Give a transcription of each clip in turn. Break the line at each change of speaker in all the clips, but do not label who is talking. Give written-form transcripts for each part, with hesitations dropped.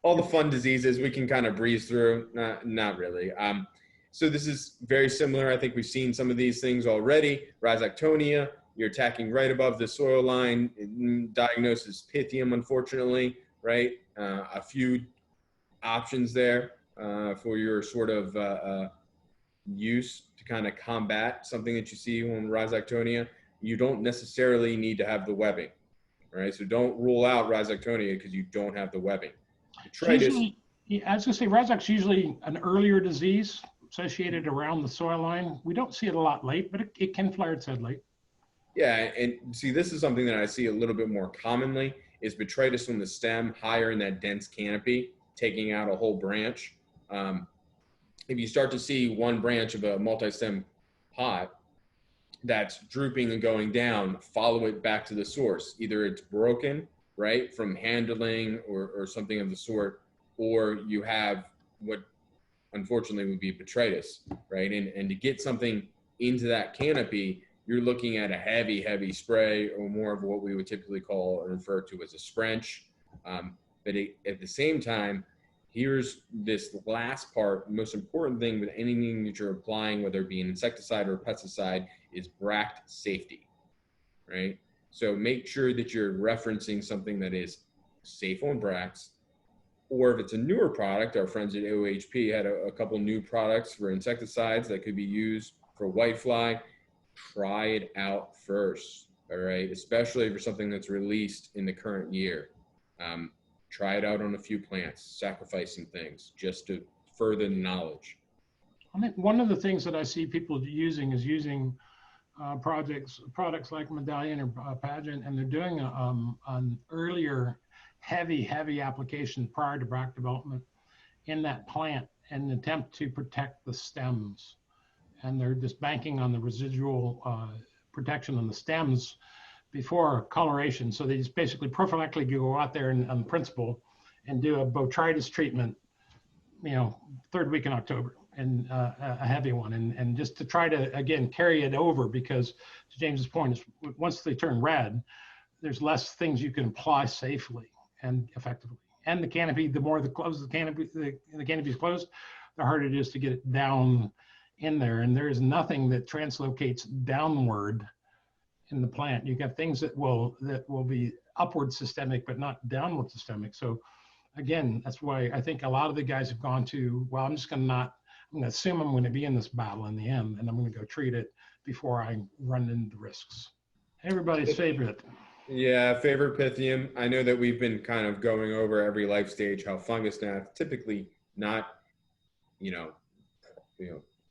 all the fun diseases we can kind of breeze through. Not really. So this is very similar. I think we've seen some of these things already. Rhizoctonia, you're attacking right above the soil line. Diagnosis Pythium, unfortunately, right? A few options there for your sort of use to kind of combat something that you see on Rhizoctonia. You don't necessarily need to have the webbing, right? So don't rule out Rhizoctonia because you don't have the webbing.
Usually, I was going to say, Rhizoc's usually an earlier disease associated around the soil line. We don't see it a lot late, but it can flare its head late.
Yeah, and see, this is something that I see a little bit more commonly is Botrytis on the stem, higher in that dense canopy, taking out a whole branch. If you start to see one branch of a multi-stem pot that's drooping and going down, follow it back to the source. Either it's broken, right, from handling or something of the sort, or you have what unfortunately would be Botrytis, right? And to get something into that canopy, you're looking at a heavy spray or more of what we would typically call or refer to as a sprench. But at the same time, here's this last part. Most important thing with anything that you're applying, whether it be an insecticide or a pesticide, is bract safety, right? So make sure that you're referencing something that is safe on bracts. Or if it's a newer product, our friends at OHP had a couple new products for insecticides that could be used for whitefly. Try it out first, all right? Especially for something that's released in the current year. Try it out on a few plants, sacrifice some things just to further the knowledge.
I think one of the things that I see people using is using products like Medallion or Pageant, and they're doing an earlier heavy application prior to bract development in that plant in an attempt to protect the stems. And they're just banking on the residual protection on the stems before coloration. So they just basically prophylactically go out there and on principle and do a Botrytis treatment, third week in October, and a heavy one. And just to try to, again, carry it over, because to James's point is once they turn red, there's less things you can apply safely and effectively. And the canopy, the more the canopy is closed, the harder it is to get it down in there. And there is nothing that translocates downward in the plant. You got things that will be upward systemic, but not downward systemic. So again, that's why I think a lot of the guys have gone to, well, I'm going to assume I'm going to be in this battle in the end, and I'm going to go treat it before I run into risks. Everybody's favorite.
Yeah, favorite Pythium. I know that we've been kind of going over every life stage, how fungus gnats typically not,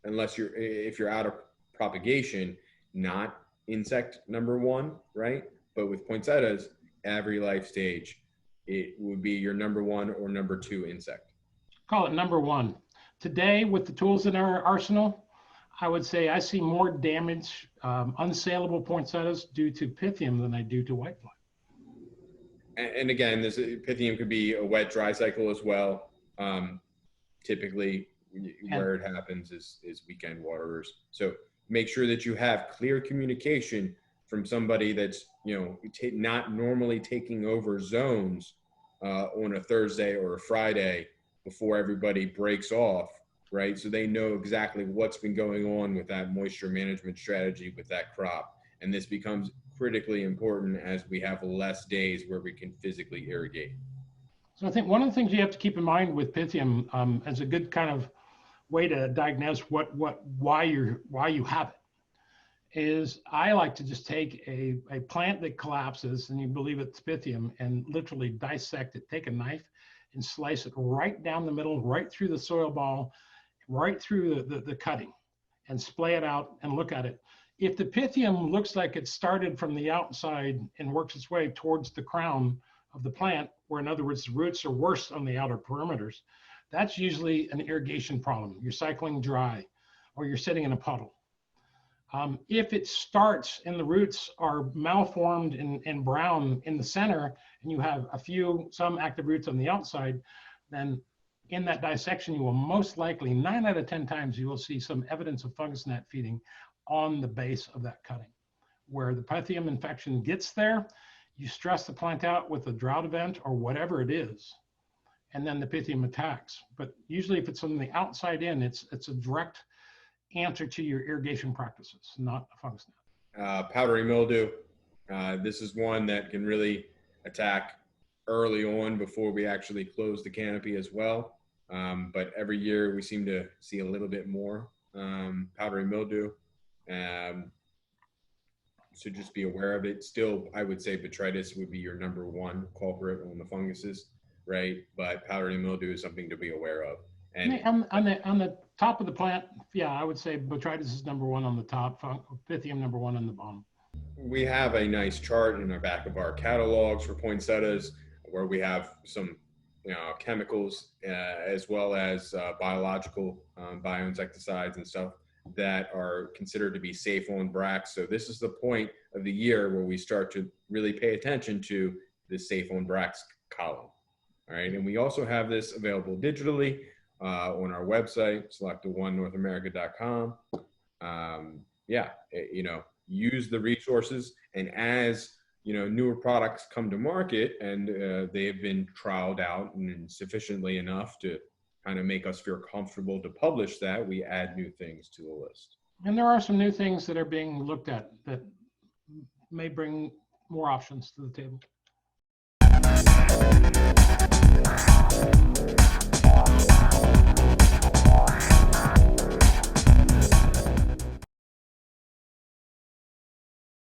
unless if you're out of propagation, not insect number one, right? But with poinsettias, every life stage, it would be your number one or number two insect.
Call it number one. Today, with the tools in our arsenal, I would say I see more damage, unsaleable poinsettias due to Pythium than I do to whitefly.
And again, this Pythium could be a wet, dry cycle as well. Typically, where it happens is weekend waterers. So make sure that you have clear communication from somebody that's not normally taking over zones on a Thursday or a Friday before everybody breaks off, right? So they know exactly what's been going on with that moisture management strategy with that crop. And this becomes critically important as we have less days where we can physically irrigate.
So I think one of the things you have to keep in mind with Pythium as a good kind of way to diagnose why you have it is I like to just take a plant that collapses and you believe it's Pythium and literally dissect it, take a knife and slice it right down the middle, right through the soil ball, right through the cutting, and splay it out and look at it. If the Pythium looks like it started from the outside and works its way towards the crown of the plant, where in other words, the roots are worse on the outer perimeters, that's usually an irrigation problem. You're cycling dry or you're sitting in a puddle. If it starts and the roots are malformed and brown in the center and you have some active roots on the outside, then in that dissection, you will most likely, 9 out of 10 times, you will see some evidence of fungus gnat feeding on the base of that cutting. Where the Pythium infection gets there, you stress the plant out with a drought event or whatever it is, and then the Pythium attacks. But usually if it's on the outside in, it's a direct answer to your irrigation practices, not a fungus gnat.
Powdery mildew. This is one that can really attack early on before we actually close the canopy as well. But every year we seem to see a little bit more powdery mildew. So just be aware of it. Still, I would say Botrytis would be your number one culprit on the funguses, right? But powdery mildew is something to be aware of. And
on the top of the plant, yeah, I would say Botrytis is number one on the top, Pythium number one on the bottom.
We have a nice chart in the back of our catalogs for poinsettias where we have some chemicals as well as biological bioinsecticides and stuff that are considered to be safe on bracts. So this is the point of the year where we start to really pay attention to the safe on bracts column. All right, and we also have this available digitally on our website, selecta1northamerica.com. Use the resources, and as newer products come to market and they have been trialed out and sufficiently enough to kind of make us feel comfortable to publish that, we add new things to the list.
And there are some new things that are being looked at that may bring more options to the table.